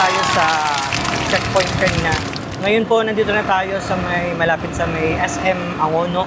tayo sa checkpoint kanina. Ngayon po, nandito na tayo sa malapit sa may SM Angono.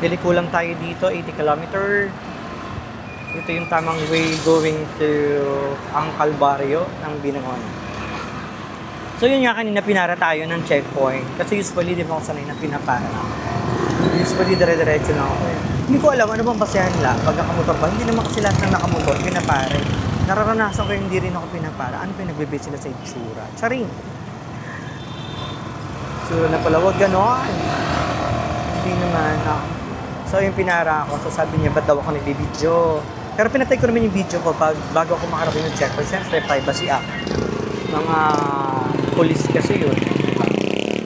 Bili kulang tayo dito, 80 km. Ito yung tamang way going to ang Calvario ng Binangon. So yun nga, kanina pinara tayo ng checkpoint. Kasi usually di ba ako sanay na pinapara na ako. Usually dire-diretso na ako eh. Hindi ko alam ano bang basehan lang pag nakamotor ba. Hindi naman kasi lahat ng nakamotor pinapara. Nararanasan ko yung hindi rin ako pinapara. Ano pinagbibit sila sa itsura? Charing! Itsura na pala, wag ganon. Hindi naman ako. So yung pinara ako, so sabi niya, ba't daw ako nagbibideo? Pero pinatay ko naman yung video ko bago ako makarating ng checkpoint. Siyempre, privacy act. Mga police kasi yun.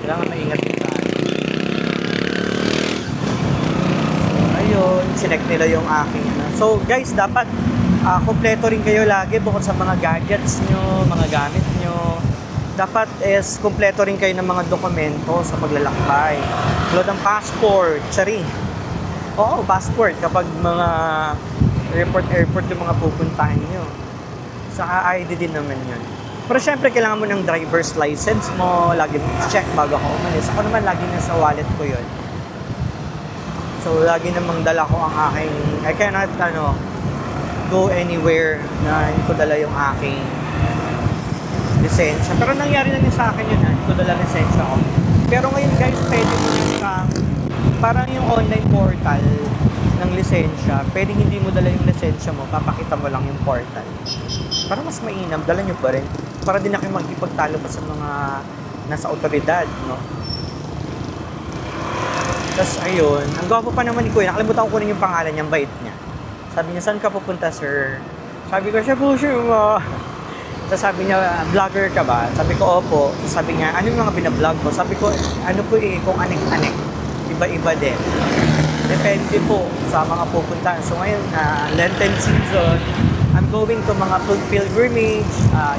Kailangan maingat din tayo. So, ayun, sinek nila yung aking So guys, dapat kompleto rin kayo lagi bukod sa mga gadgets nyo, mga gamit nyo. Dapat is kompleto rin kayo ng mga dokumento sa paglalakbay. Tulad ng passport, charing. Oo, passport kapag mga airport yung mga pupuntahan nyo. Sa ID din naman yun. Pero syempre, kailangan mo ng driver's license mo. Lagi mo check bago ako umalis. Ako naman, lagi na sa wallet ko yun. So, lagi namang dala ko ang aking... I cannot, go anywhere na hindi ko dala yung aking lisensya. Pero nangyari na din sa akin yun, hindi ko dala lisensya ko. Pero ngayon, guys, pwede mo yung parang yung online portal ng lisensya, pwedeng hindi mo dala yung lisensya mo, papakita mo lang yung portal. Para mas mainam, dala nyo pa rin. Para din na kayo magkipagtalo pa sa mga nasa otoridad, no? Tapos, ayun, ang gwapo pa naman ni Kuya. Nakalimutan ko kunin yung pangalan niya, ang bait niya. Sabi niya, saan ka pupunta, sir? Sabi ko, siya po, mo. Tapos sabi niya, vlogger ka ba? Sabi ko, opo. Tapos sabi niya, ano yung mga binablog mo? Sabi ko, ano po kung anek-anek. Iba-iba din. Depende po sa mga pupuntahan. So ngayon, Lenten season, I'm going to mga pilgrimage,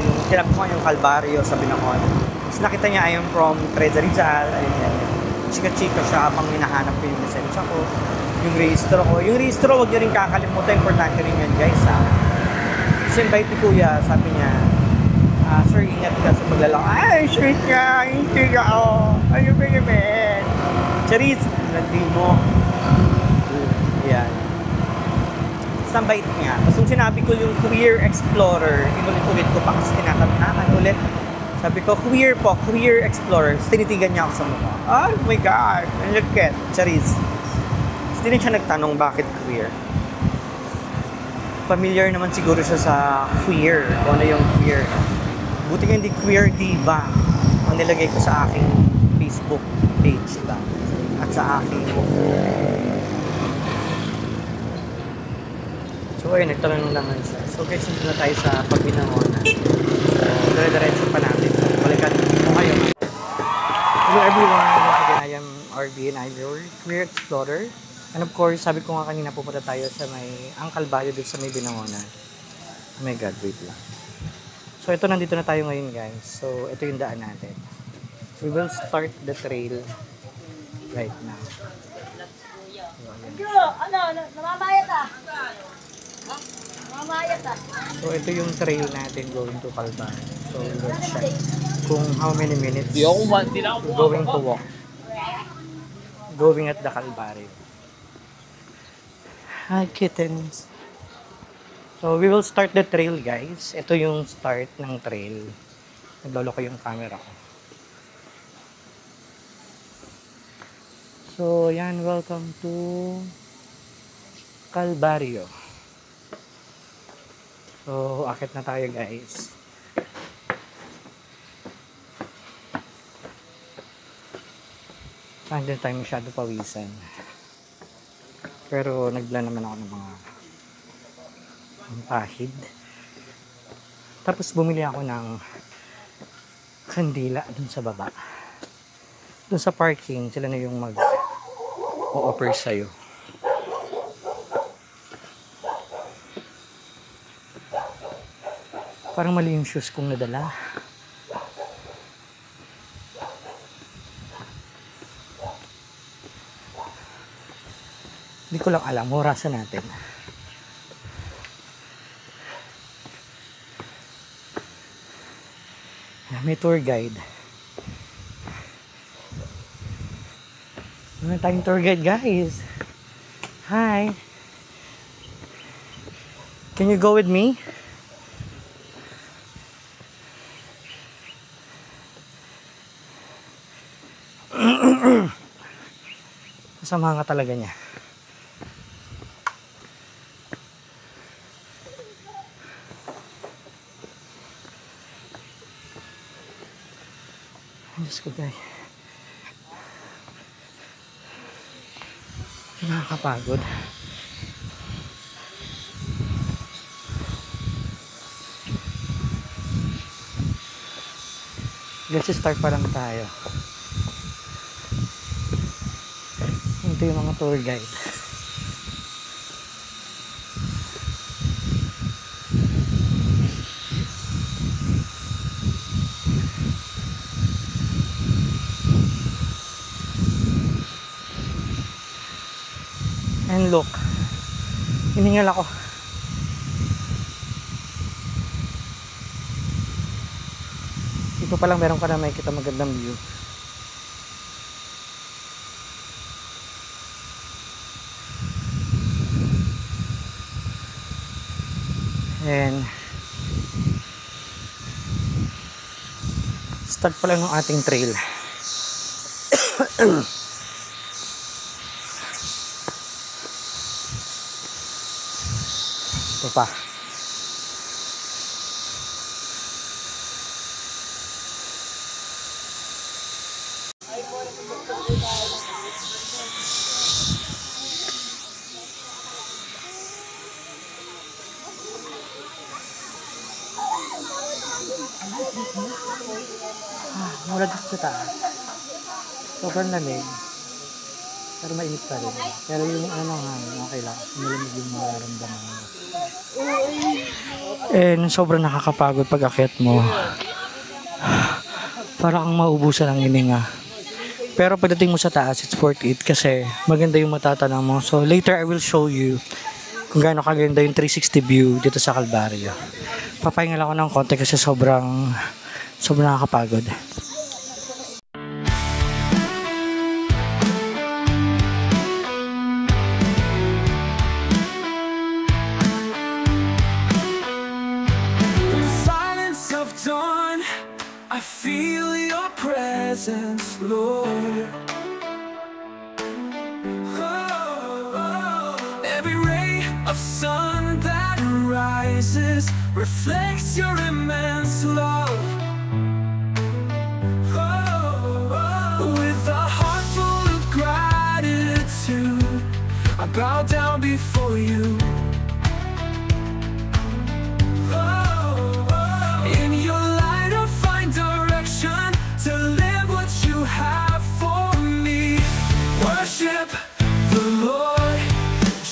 yung tinap ko yung Calvario sa Binangon. Tapos nakita niya, I am from Treza Rizal, ayun. Chika-chika siya habang hinahanap ko yung lisensya ko, yung registro ko. Yung registro, huwag niyo rin kakalimutan, importante rin yan guys, ha. Kasi invite ni Kuya, sabi niya, sir, ingat ka sa paglalakad. Ay, shit nga, hindi ka, ano ba naman? Charis, nagdi mo. Yan. Sambait niya. Tapos nung sinabi ko yung Queer Explorer, inulit-ulit ko pa kasi tinatanong ulit. Sabi ko, Queer Explorer. Tapos tinitigan niya ako sa mukha. Oh my God, ang lukit. Charis. Tapos din siya nagtanong bakit queer. Familiar naman siguro siya sa queer. Kung ano yung queer. Buti nga hindi queer diva ang nilagay ko sa aking Facebook page ba? At sa aking so ayun, nagtanong naman siya. So guys, hindi na tayo sa Pagbinangon. So dire-diretso pa natin. Balikan mo kayo. Hello everyone, once again I am RB and I'm your Queer Explorer. And of course, sabi ko nga kanina pupunta tayo sa ang Calvario dito sa may Binangonan. Oh my God, wait lang. So ito, nandito na tayo ngayon guys. So ito yung daan natin. We will start the trail right now. Namamayat ah. Namamayat ah. So ito yung trail natin going to Calvario. So we will check kung how many minutes going to walk. Going at the Calvario. Hi kittens. So we will start the trail guys. Ito yung start ng trail. Nagloloko yung camera ko. So yan, welcome to Calvario. So akit na tayo guys. Hindi tayo masyado pawisan. Pero nagla naman ako ng mga pahid. Tapos bumili ako ng kandila dun sa baba. Dun sa parking, sila na yung mag-o-offer sa'yo. Parang mali yung shoes kong nadala. Hindi ko lang alam, orasan natin. may tour guide. Meron tayong tour guide, guys. Hi. Can you go with me? Kasama ka talaga niya. Diyos ko, guys. Nakakapagod. Let's start pa lang tayo. Ito yung mga tour guide. And look, hiningal ako. Dito pa lang meron ka na makikita magandang view. And start pa lang ng ating trail. Ito pa. Mula dito sa taas. Sobrang lamig. Pero mainit pa rin. Pero yung ano hangin, okay lang. Malamig yung mararamdaman mo. And sobrang nakakapagod pag akyat mo. Para kang maubusan ng hininga. Pero pagdating mo sa taas, it's worth it kasi maganda yung matatanaw mo. So later I will show you kung gaano kaganda yung 360 view dito sa Calvario. Papahinga lang ako ng konti kasi sobrang nakakapagod. I feel your presence, Lord. Oh, every ray of sun that rises reflects your immense love. Oh, with a heart full of gratitude, I bow down before you.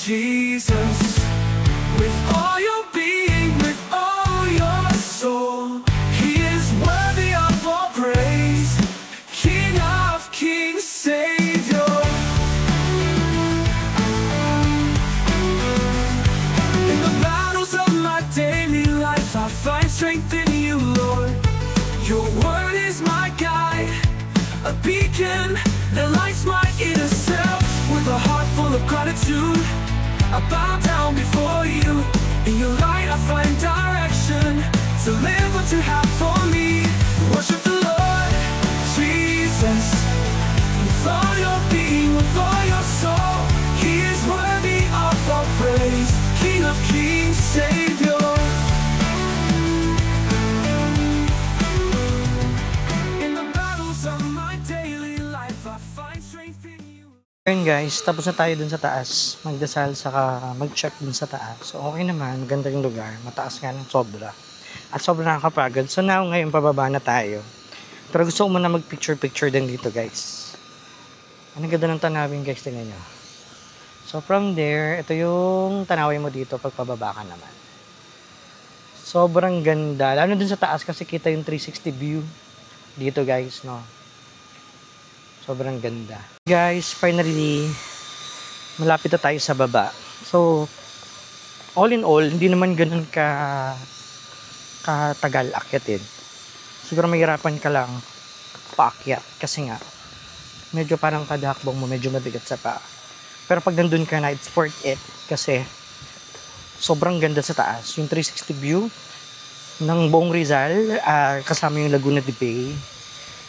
Jesus, with all your being, with all your soul, He is worthy of all praise, King of kings, Savior. In the battles of my daily life, I find strength in you, Lord. Your word is my guide, a beacon that lights my inner self. With a heart full of gratitude, I bow down before you. In your light I find direction to live what you have for me. Worship the Lord, Jesus, with all your being, with all your soul. He is worthy of all praise, King of kings, Savior. In the battles of my daily life I find strength in you. Ayun guys, tapos na tayo dun sa taas. Magdasal saka mag-check dun sa taas. So okay naman, maganda yung lugar. Mataas nga ng sobra. At sobrang nakakapagod. So now ngayon pababa na tayo. Pero gusto ko muna mag-picture din dito guys. Ang ganda ng tanawin guys, tingnan nyo. So from there, ito yung tanawin mo dito pag pababa ka naman. Sobrang ganda. Lalo dun sa taas kasi kita yung 360 view dito guys, no? Sobrang ganda. Guys, finally, malapit na tayo sa baba. So, all in all, hindi naman ganun katagal akyatin. siguro mahirapan ka lang paakyat kasi nga medyo parang kada hakbang mo medyo mabigat sa paa. Pero pag nandun ka na, it's worth it kasi sobrang ganda sa taas. Yung 360 view ng buong Rizal, kasama yung Laguna de Bay,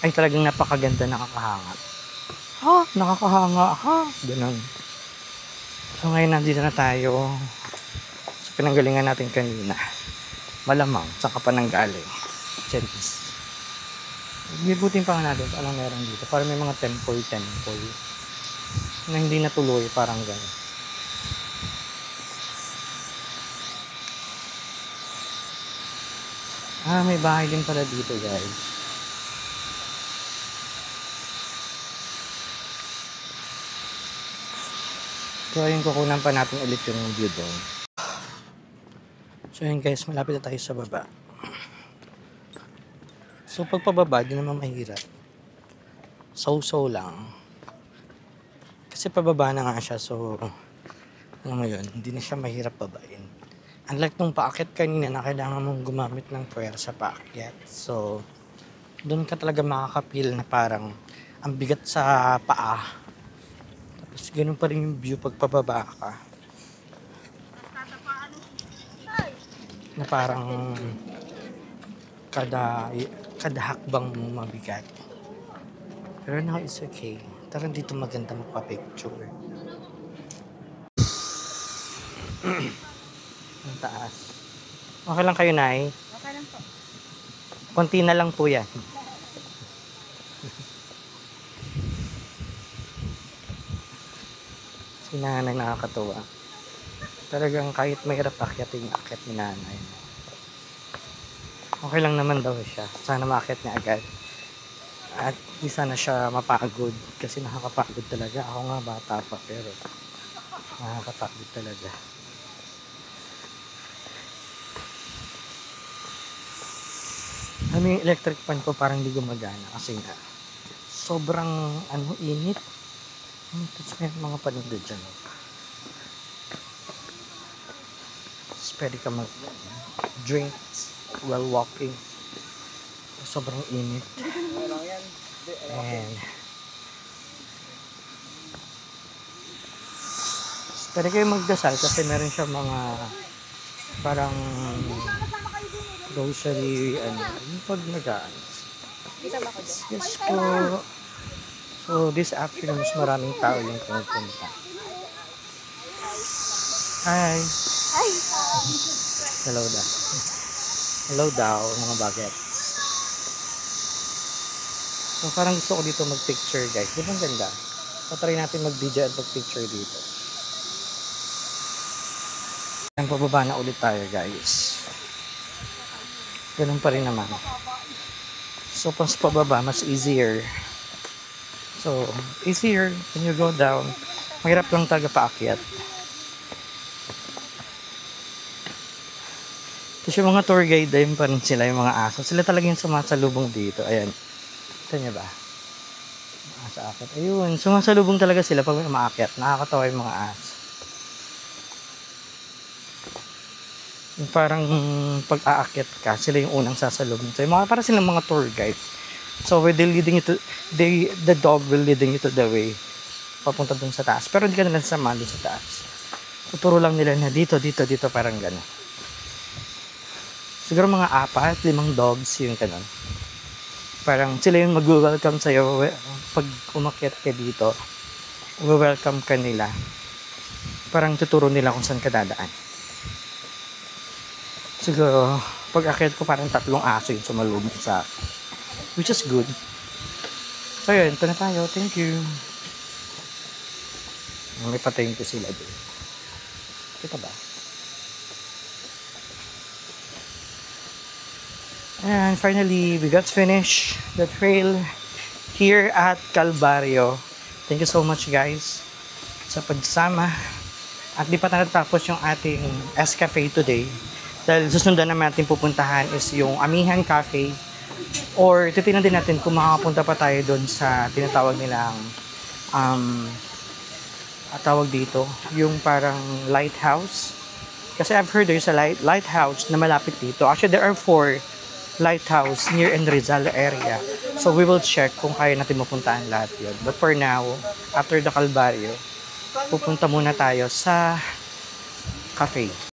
ay talagang napakaganda, nakakahanga. Nakakahanga, ganun. So ngayon nandito na tayo sa pinanggalingan natin kanina. Malamang, saan ka pa nanggaling? Cherries. Gibutin pa nga natin anong meron dito. Para may mga temple na hindi natuloy, parang gano'n. May bahay din pala dito, guys. So, ayun, kukunan pa natin ulit yung view doon. So, ayun guys, malapit na tayo sa baba. So, pagpababa, di naman mahirap. So lang. Kasi pababa na nga siya, so, ano mo yun, hindi na siya mahirap babain. Unlike nung paakyat kanina na kailangan mong gumamit ng puwersa paakyat. So, doon ka talaga makakapil na parang ang bigat sa paa. Tapos, ganun pa rin yung view pag pababa ka. Na parang kada hakbang mo mabigat. Pero now it's okay. Tara dito maganda magpa-picture. Ang taas. Okay lang kayo, Nay? Okay lang po. Konti na lang po yan. Si nanay nakakatuwa. Talagang kahit mahirap akyatin, akyat ni nanay. Okay lang naman daw siya. Sana maakyat niya agad. At di sana siya mapagod. Kasi nakakapagod talaga. Ako nga bata pa pero nakakapagod talaga. Yung electric fan ko parang di gumagana. Kasi nga sobrang init. Tapos may mga paninda dyan. Tapos pwede ka mag-drinks while walking. Sobrang init. And pwede kayo magdasal kasi meron siya mga parang grocery yung pag nagaan. Yes po. So this afternoon mas maraming tao yung pumupunta. Hi. Ay! Hello daw. Hello daw, mga bagets. So parang gusto ko dito mag-picture, guys. Di ba ang ganda? So try natin mag-video at mag-picture dito. Ang pababa na ulit tayo, guys. Ganun pa rin naman. So pas pababa, mas easier. So, easier when you go down. Mahirap lang talaga paakyat. Tapos yung mga tour guide, ayun pa rin sila, yung mga aso. Sila talaga yung sumasalubong dito. Ayan. Kita niyo ba? Asa akyat. Ayun, sumasalubong talaga sila pag may umaakyat. Nakakatawa yung mga aso. Yung parang pag-aakyat ka, sila yung unang sasalubong. So, yung mga, para silang mga tour guide. So, they're leading you to, the dog will leading you to the way papunta dun sa taas. Pero hindi ka nalang samahan dun sa taas. Tuturo lang nila na dito, parang gano'n. Siguro mga 4-5 dogs yung gano'n. Parang sila yung mag-welcome sa'yo pag umakyat ka dito. Welcome ka nila. Parang tuturo nila kung saan ka dadaan. Siguro, pag akyat ko parang 3 aso yung sumalubong sa which is good. So yun, ito na tayo. Thank you. May patayin ko sila doon. Kita ba? And finally, we got finished the trail here at Calvario. Thank you so much guys sa pagsama. At di pa natapos yung ating Escafe today. Dahil susundan naman natin pupuntahan is yung Amihan Cafe. Or titignan din natin kung makakapunta pa tayo doon sa tinatawag nilang tawag dito, yung parang lighthouse. Kasi I've heard there's a lighthouse na malapit dito. Actually, there are 4 lighthouse near in Rizal area. So we will check kung kaya natin mapuntaan lahat yun. But for now, after the Calvario, pupunta muna tayo sa cafe.